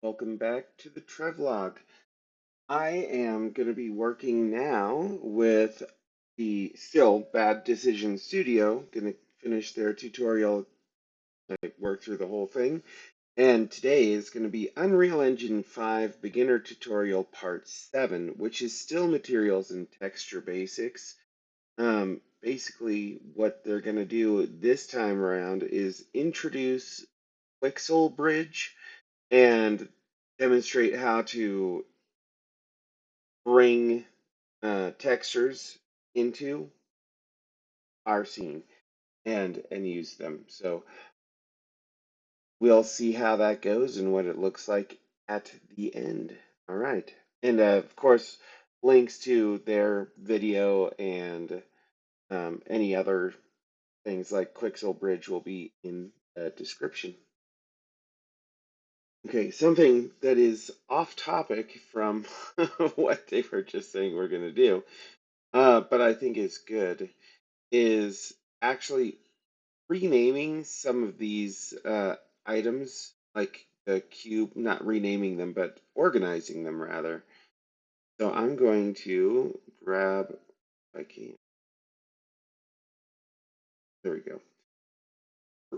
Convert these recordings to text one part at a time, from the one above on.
Welcome back to the Trev Log. I am going to be working now with the still Bad Decision Studio. Going to finish their tutorial, work through the whole thing. And today is going to be Unreal Engine 5 Beginner Tutorial Part 7, which is still materials and texture basics. Basically, what they're going to do this time around is introduce Quixel Bridge and demonstrate how to bring textures into our scene and use them. So we'll see how that goes and what it looks like at the end. All right. And of course, links to their video and any other things like Quixel Bridge will be in the description. Okay, something that is off topic from what they were just saying we're going to do, but I think is good, is actually renaming some of these items, like the cube, not renaming them, but organizing them rather. So I'm going to grab, if I can, there we go.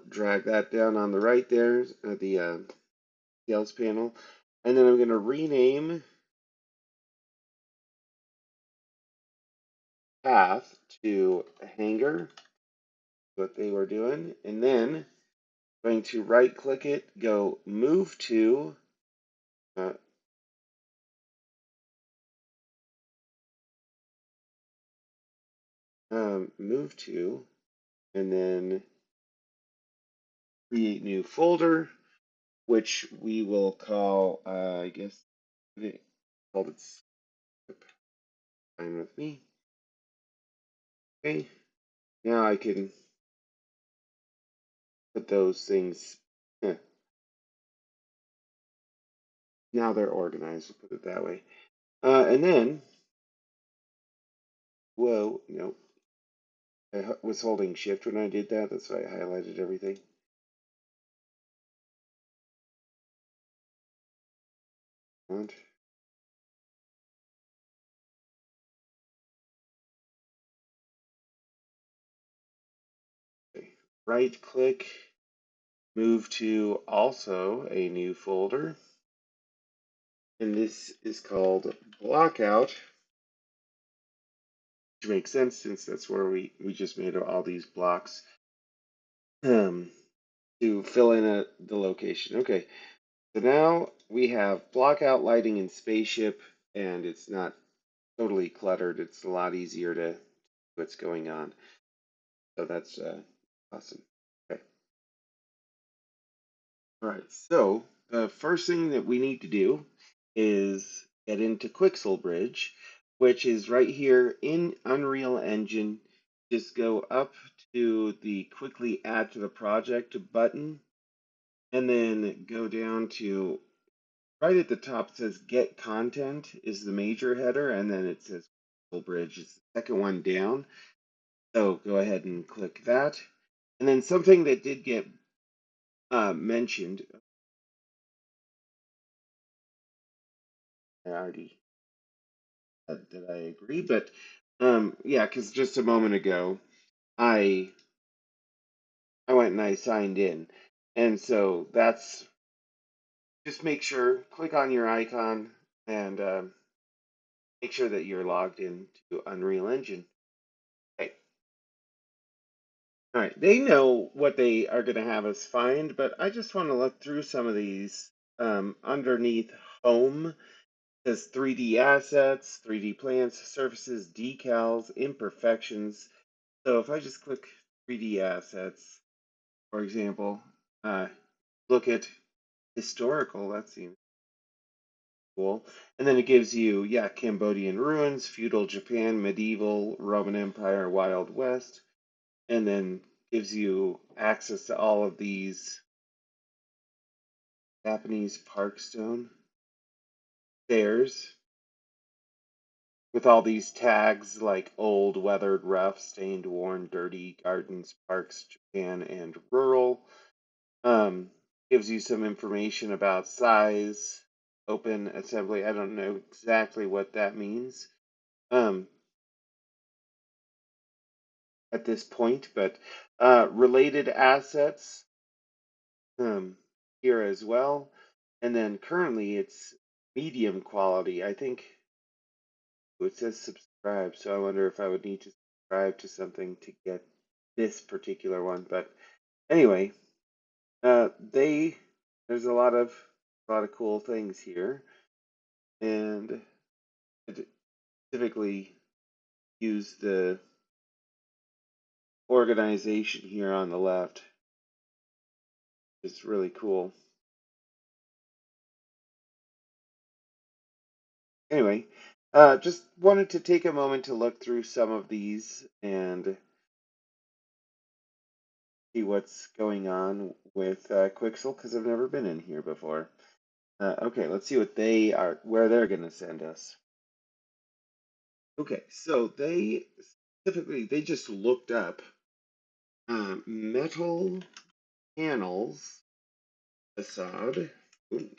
Drag that down on the right there, the scales panel. And then I'm going to rename path to hanger, what they were doing. And then going to right click it, go move to, uh, move to, and then create new folder, which we will call, I guess, called it's fine with me. Okay, now I can put those things, now they're organized, we'll put it that way. And then, whoa, no, I was holding shift when I did that, that's why I highlighted everything. And okay. Right click, move to also a new folder, and this is called blockout, which makes sense since that's where we just made all these blocks to fill in the location. Okay, so now we have blockout lighting in spaceship, and it's not totally cluttered. It's a lot easier to see what's going on. So that's awesome. Okay. All right. So the first thing that we need to do is get into Quixel Bridge, which is right here in Unreal Engine. Just go up to the quickly add to the project button, and then go down to right at the top. It says get content is the major header, and then it says Quixel Bridge is the second one down. So go ahead and click that. And then something that did get mentioned, I already did I agree, but yeah, because just a moment ago I went and I signed in, and so that's just make sure click on your icon and make sure that you're logged in to Unreal Engine. Okay. All right, they know what they are going to have us find, but I just want to look through some of these underneath home. Says 3D assets, 3D plants, surfaces, decals, imperfections. So if I just click 3D assets, for example, look at historical, that seems cool. And then it gives you, yeah, Cambodian ruins, feudal Japan, medieval, Roman Empire, Wild West, and then gives you access to all of these Japanese parkstone stairs with all these tags like old, weathered, rough, stained, worn, dirty, gardens, parks, Japan, and rural. gives you some information about size, open assembly. I don't know exactly what that means um, at this point, but related assets um, here as well. And then currently it's medium quality. I think it says subscribe, so I wonder if I would need to subscribe to something to get this particular one. But anyway, they there's a lot of cool things here, and I typically use the organization here on the left. It's really cool. Anyway, just wanted to take a moment to look through some of these and see what's going on with Quixel because I've never been in here before. Okay, let's see where they're going to send us. Okay, so they just looked up metal panels facade, and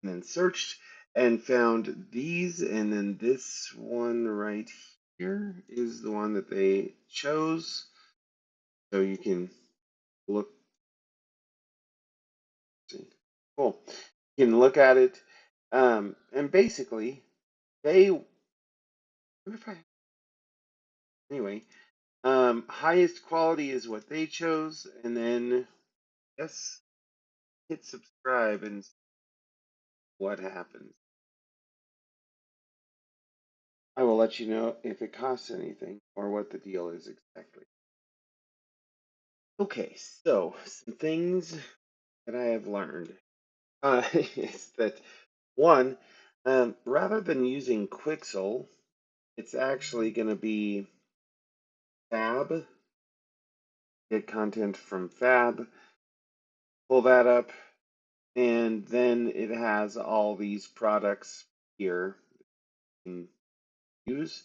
then searched and found these, and then this one right here is the one that they chose. So you can look, see, cool. You can look at it, and basically they, what if I, anyway, highest quality is what they chose, and then yes, hit subscribe and see what happens. I will let you know if it costs anything or what the deal is exactly. Okay, so some things that I have learned is that one, rather than using Quixel, it's actually going to be Fab. Get content from Fab, pull that up, and then it has all these products here you can use.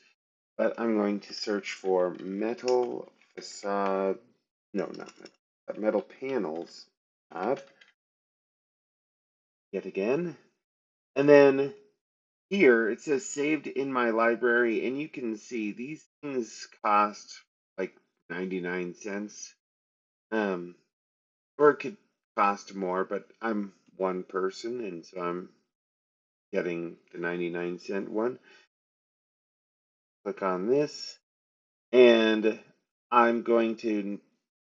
But I'm going to search for metal facade. No, not metal panels. Yet again. And then here it says saved in my library, and you can see these things cost like 99 cents. Or it could cost more, but I'm one person, and so I'm getting the 99-cent one. Click on this, and I'm going to,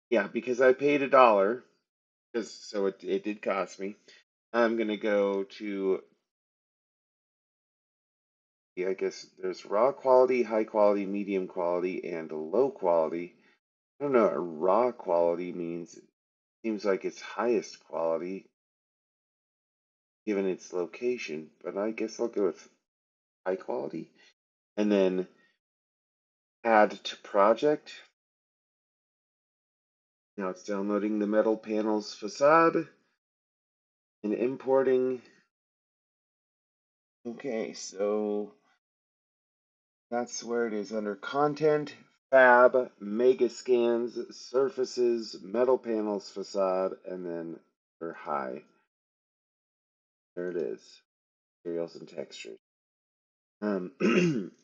yeah, because I paid $1, because so it did cost me. I'm going to go to, yeah, I guess there's raw quality, high quality, medium quality, and low quality. I don't know what raw quality means. It seems like it's highest quality given its location, but I guess I'll go with high quality. And then add to project. Now it's downloading the metal panels facade and importing. Okay, so that's where it is under content, fab, mega scans, surfaces, metal panels facade, and then for high. There it is. Materials and textures.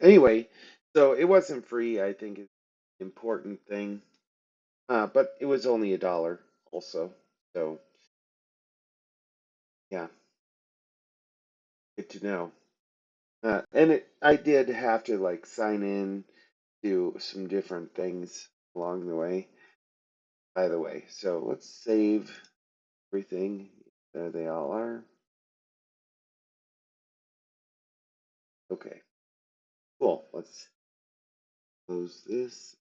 Anyway, so it wasn't free, I think is an important thing. But it was only $1 also. So yeah, good to know. I did have to like sign in to some different things along the way, by the way. So let's save everything. There they all are. Okay, cool. Let's close this.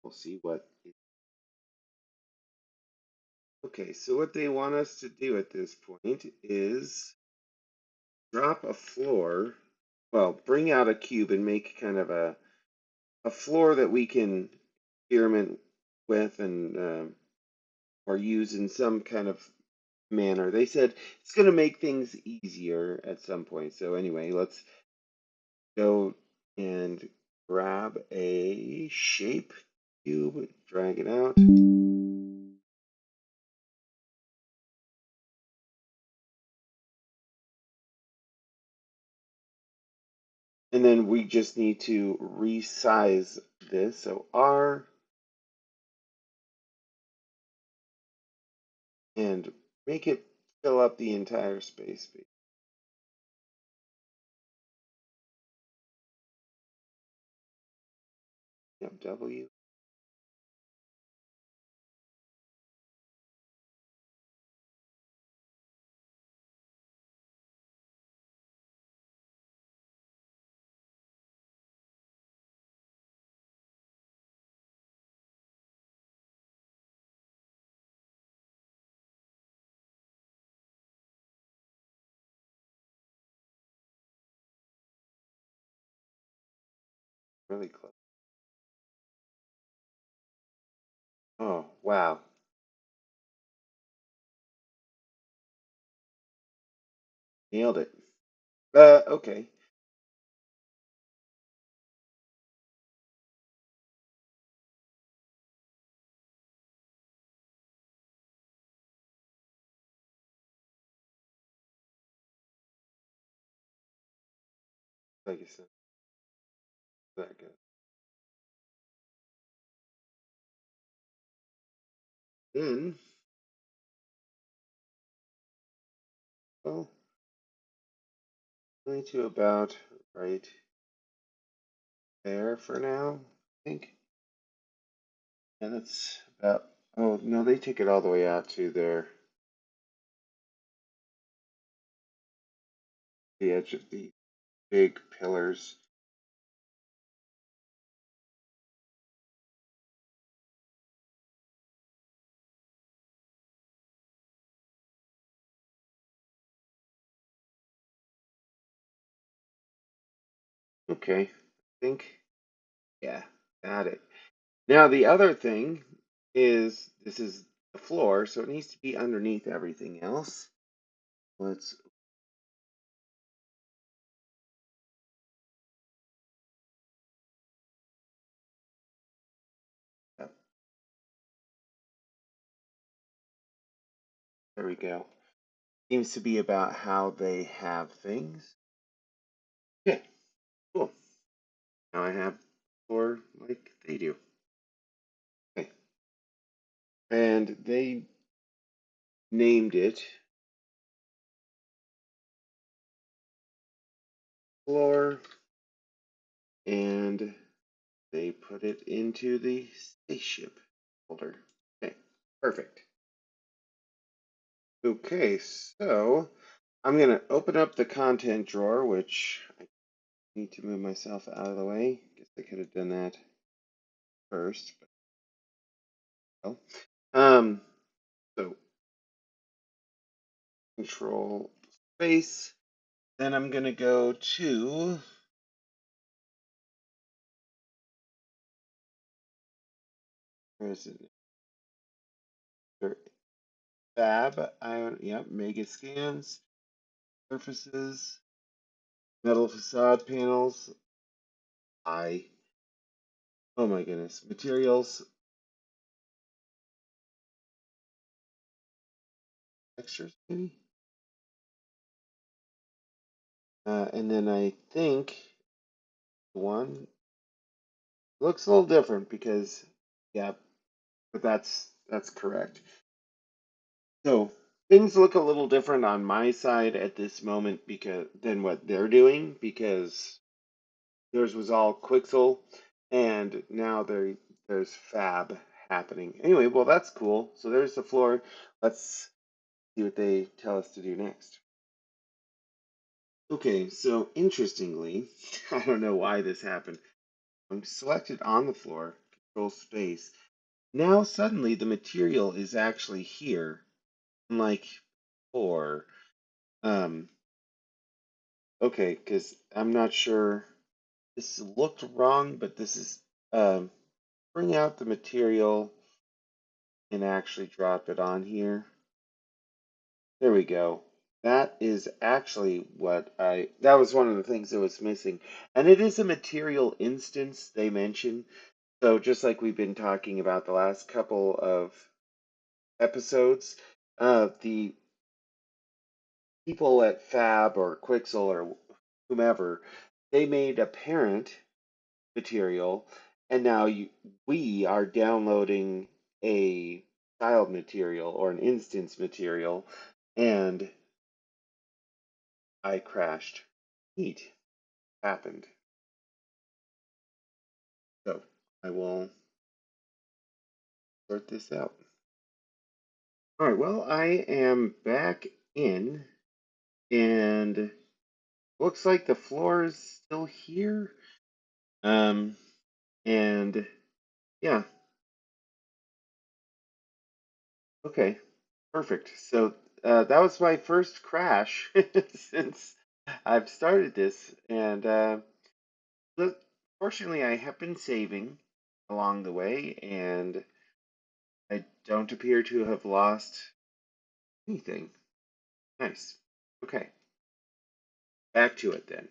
We'll see what. Okay, so what they want us to do at this point is drop a floor. Well, bring out a cube and make kind of a floor that we can experiment with and or use in some kind of manner. They said it's going to make things easier at some point. So anyway, let's go and grab a shape cube, drag it out. And then we just need to resize this. So R and make it fill up the entire space. Yep, W. Really close. Oh, wow. Nailed it. Okay. Like I said, that good. Then, well, going to about right there for now, I think. And that's about, oh, no, they take it all the way out to the edge of the big pillars. Okay, I think, yeah, got it. Now, the other thing is this is the floor, so it needs to be underneath everything else. Let's, yep, there we go. Seems to be about how they have things. Yeah, cool. Now I have floor like they do. Okay. And they named it floor, and they put it into the spaceship folder. Okay, perfect. Okay, so I'm going to open up the content drawer, which I need to move myself out of the way. Guess I could have done that first, but well. So control space. Then I'm going to go to, where is it? Fab, yep, mega scans, surfaces, metal facade panels, oh my goodness, materials, textures maybe? And then I think one looks a little different because, yeah, but that's correct. So things look a little different on my side at this moment because than what they're doing because theirs was all Quixel and now there's Fab happening. Anyway, well that's cool. So there's the floor. Let's see what they tell us to do next. Okay, so interestingly, I don't know why this happened. I'm selected on the floor, control space. Now suddenly the material is actually here, unlike before. Um, okay, because I'm not sure. This looked wrong, but this is bring out the material and actually drop it on here. There we go. That is actually that was one of the things that was missing. And it is a material instance they mention. So just like we've been talking about the last couple of episodes, the people at Fab or Quixel or whomever, they made a parent material, and now we are downloading a child material or an instance material, and I crashed. Neat. Happened. So I will sort this out. All right, well, I am back in, and looks like the floor is still here. Um, and yeah, okay, perfect. So that was my first crash since I've started this, and look, fortunately, I have been saving along the way, and I don't appear to have lost anything. Nice. Okay, back to it then.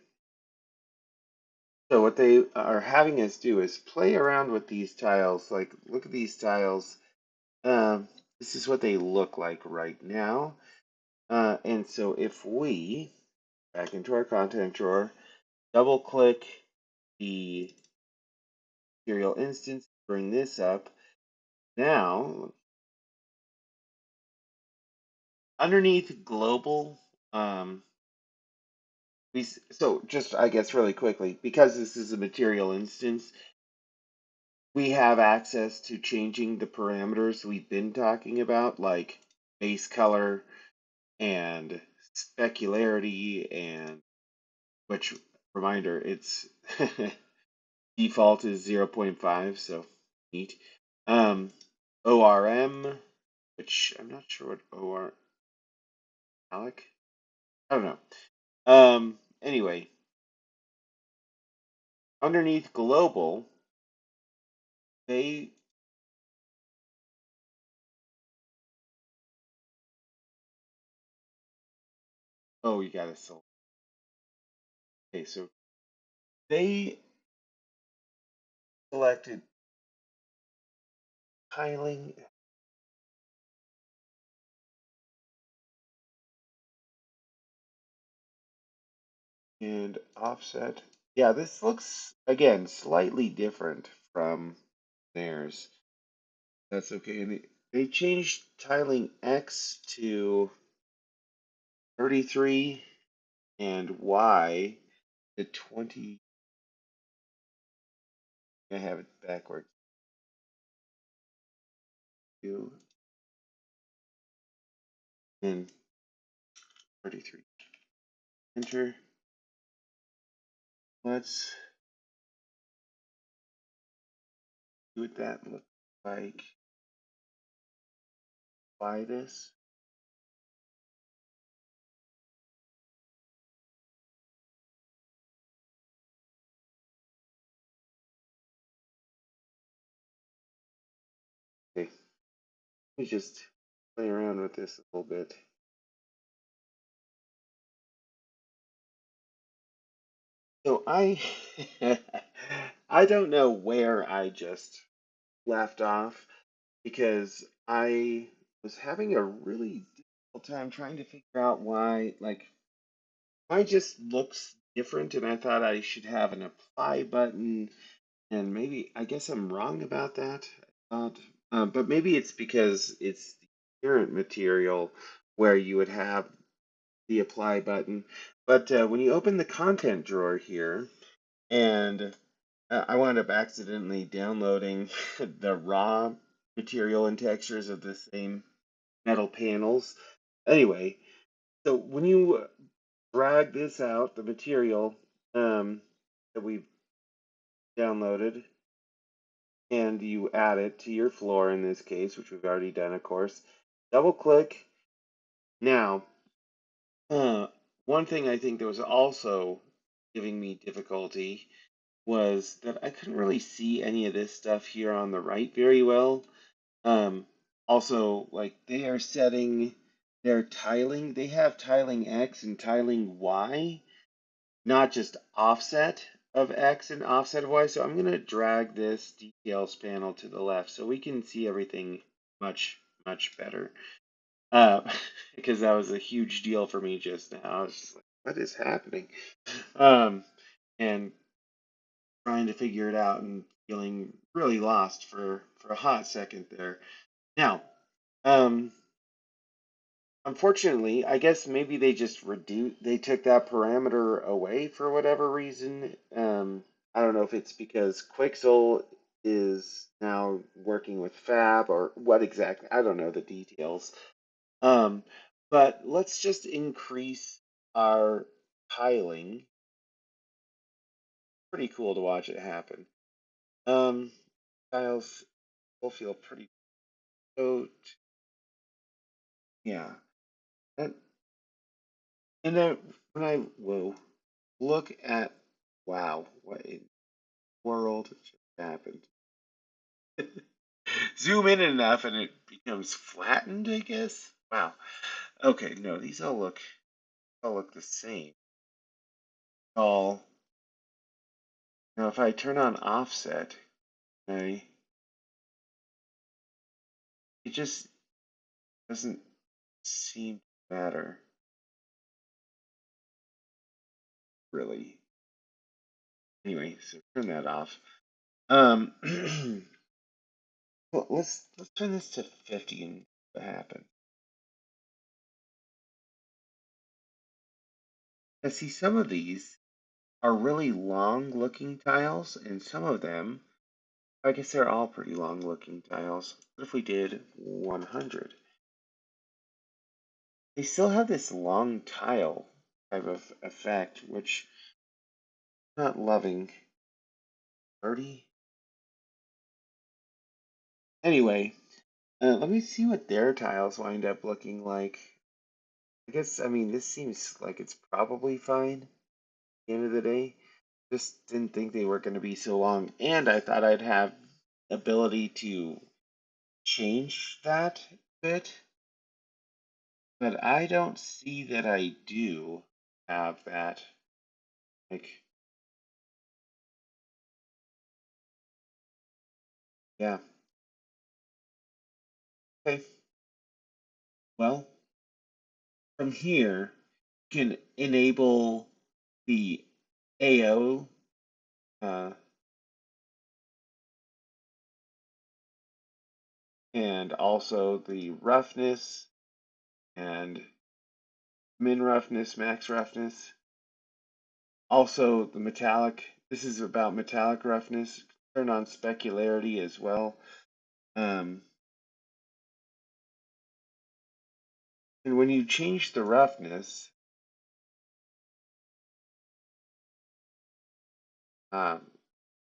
So what they are having us do is play around with these tiles. Like, look at these tiles. This is what they look like right now. And so if we, back into our content drawer, double click the serial instance, bring this up. Now, underneath global, so just I guess really quickly, because this is a material instance, we have access to changing the parameters we've been talking about, like base color and specularity, and which, reminder, it's default is 0.5, so neat. Um, ORM, which I'm not sure what OR, Alec? I don't know. Anyway, underneath global, they, oh, you got to select. Okay, so they selected tiling and offset. Yeah, this looks, again, slightly different from theirs. That's okay. And they changed tiling X to 33 and Y to 20. I have it backwards. 2 and 33. Enter. Let's see what that looks like. Apply this. Okay, let me just play around with this a little bit. So I don't know where I just left off because I was having a really difficult time trying to figure out why, like, mine just looks different, and I thought I should have an apply button, and maybe I guess I'm wrong about that. I thought, but maybe it's because it's the parent material where you would have the apply button. But when you open the content drawer here, and I wound up accidentally downloading the raw material and textures of the same metal panels. Anyway, so when you drag this out, the material that we've downloaded, and you add it to your floor in this case, which we've already done, of course, double click. Now, uh, one thing I think that was also giving me difficulty was that I couldn't really see any of this stuff here on the right very well. Um, Also, like, they are setting their tiling, they have tiling X and tiling Y, not just offset of X and offset of Y. So I'm going to drag this details panel to the left so we can see everything much, much better. Because that was a huge deal for me just now. I was just like, what is happening? Um, and trying to figure it out and feeling really lost for a hot second there. Now, um, unfortunately, I guess maybe they took that parameter away for whatever reason. I don't know if it's because Quixel is now working with Fab or what exactly. I don't know the details. Um, but let's just increase our tiling. Pretty cool to watch it happen. Um, Tiles will feel pretty. So yeah, and, and then when I look at wow, what in the world just happened? Zoom in enough and it becomes flattened, I guess. Wow. Okay, no, these all look the same. All now, if I turn on offset, I it just doesn't seem to matter really. Anyway, so turn that off. Um, well, let's turn this to 50 and what happens. Now, see, some of these are really long looking tiles, and some of them, I guess they're all pretty long looking tiles. What if we did 100? They still have this long tile type of effect, which I'm not loving. 30? Anyway, let me see what their tiles wind up looking like. I guess, I mean, this seems like it's probably fine at the end of the day. Just didn't think they were going to be so long. And I thought I'd have ability to change that bit, but I don't see that I do have that. Like, yeah. Okay. Well, from here, you can enable the AO uh, and also the roughness and min roughness, max roughness. Also, the metallic. This is about metallic roughness. Turn on specularity as well. Um, and when you change the roughness, um,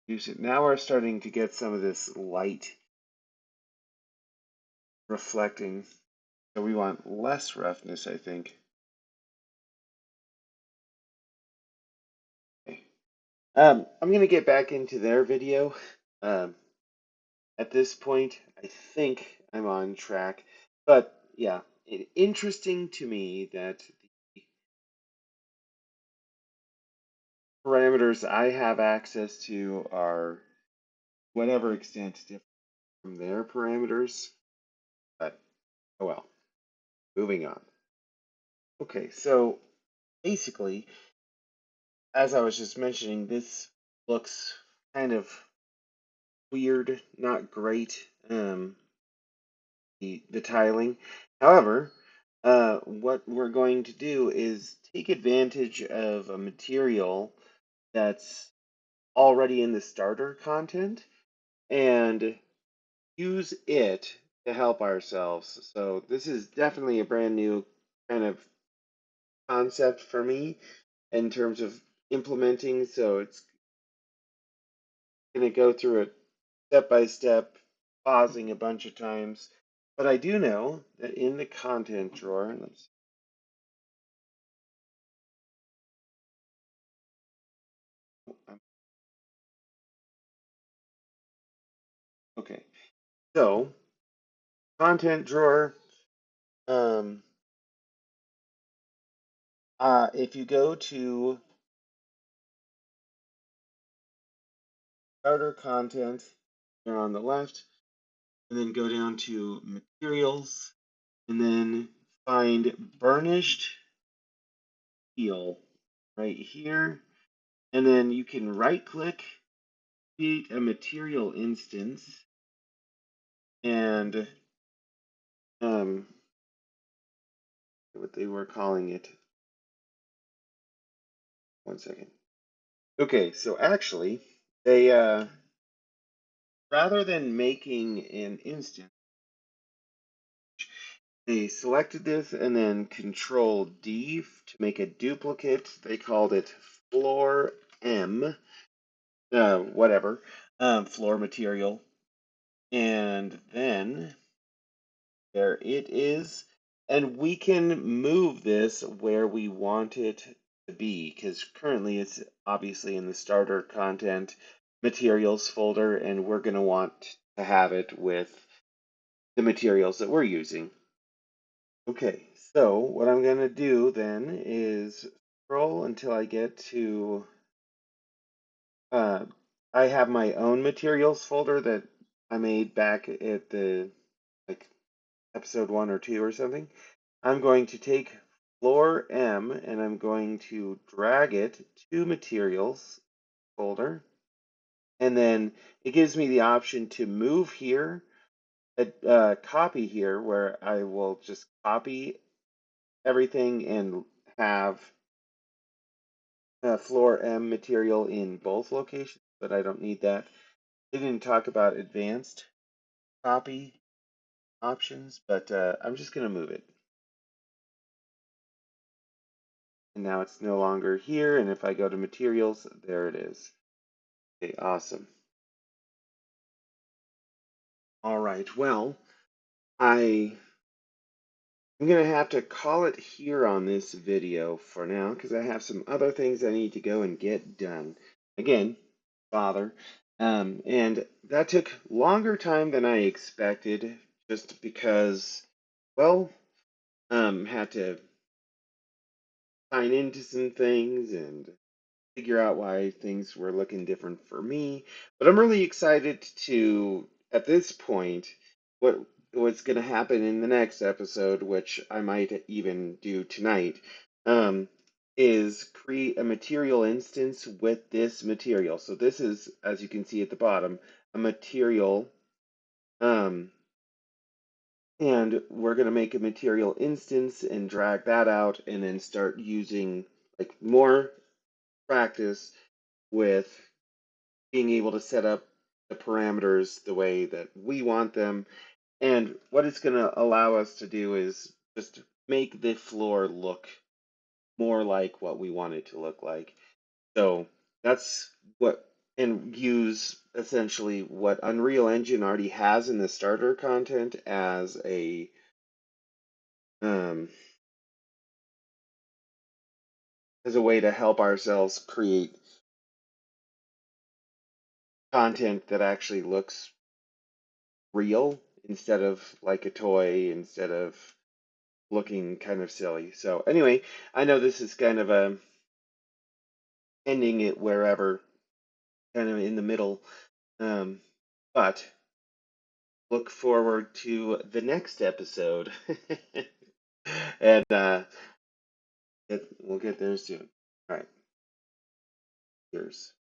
use it. Now we're starting to get some of this light reflecting. So we want less roughness, I think. Okay. I'm going to get back into their video. Um, at this point, I think I'm on track. But yeah, interesting to me that the parameters I have access to are whatever extent different from their parameters. But oh well, moving on. Okay, so basically, as I was just mentioning, this looks kind of weird, not great. The tiling. However, what we're going to do is take advantage of a material that's already in the starter content and use it to help ourselves. So this is definitely a brand new kind of concept for me in terms of implementing. So it's going to go through it step by step, pausing a bunch of times. But I do know that in the content drawer, um, okay, so content drawer, um, if you go to starter content, there on the left, and then go down to materials, and then find burnished steel right here. And then you can right click, create a material instance, and what they were calling it. One second. Okay, so actually, they rather than making an instance, they selected this and then Control D to make a duplicate. They called it floor M, whatever, floor material. And then there it is. And we can move this where we want it to be, because currently it's obviously in the starter content materials folder, and we're going to want to have it with the materials that we're using. Okay, so what I'm going to do then is scroll until I get to, I have my own materials folder that I made back at the, like, episode 1 or 2 or something. I'm going to take floor M and I'm going to drag it to materials folder. And then it gives me the option to move here, copy here, where I will just copy everything and have floor M material in both locations, but I don't need that. They didn't talk about advanced copy options, but I'm just going to move it. And now it's no longer here, and if I go to materials, there it is. Okay, awesome. All right, well, I'm going to have to call it here on this video for now because I have some other things I need to go and get done. Again, father. And that took longer time than I expected just because, well, had to sign into some things and figure out why things were looking different for me. But I'm really excited to, at this point, what what's going to happen in the next episode, which I might even do tonight, is create a material instance with this material. So this is, as you can see at the bottom, a material, and we're going to make a material instance and drag that out and then start using like more practice with being able to set up the parameters the way that we want them. And what it's going to allow us to do is just make the floor look more like what we want it to look like. So that's what, and use essentially what Unreal Engine already has in the starter content um, as a way to help ourselves create content that actually looks real instead of like a toy, instead of looking kind of silly. So anyway, I know this is kind of a ending it wherever, kind of in the middle, um, but look forward to the next episode, and we'll get there soon. All right, cheers.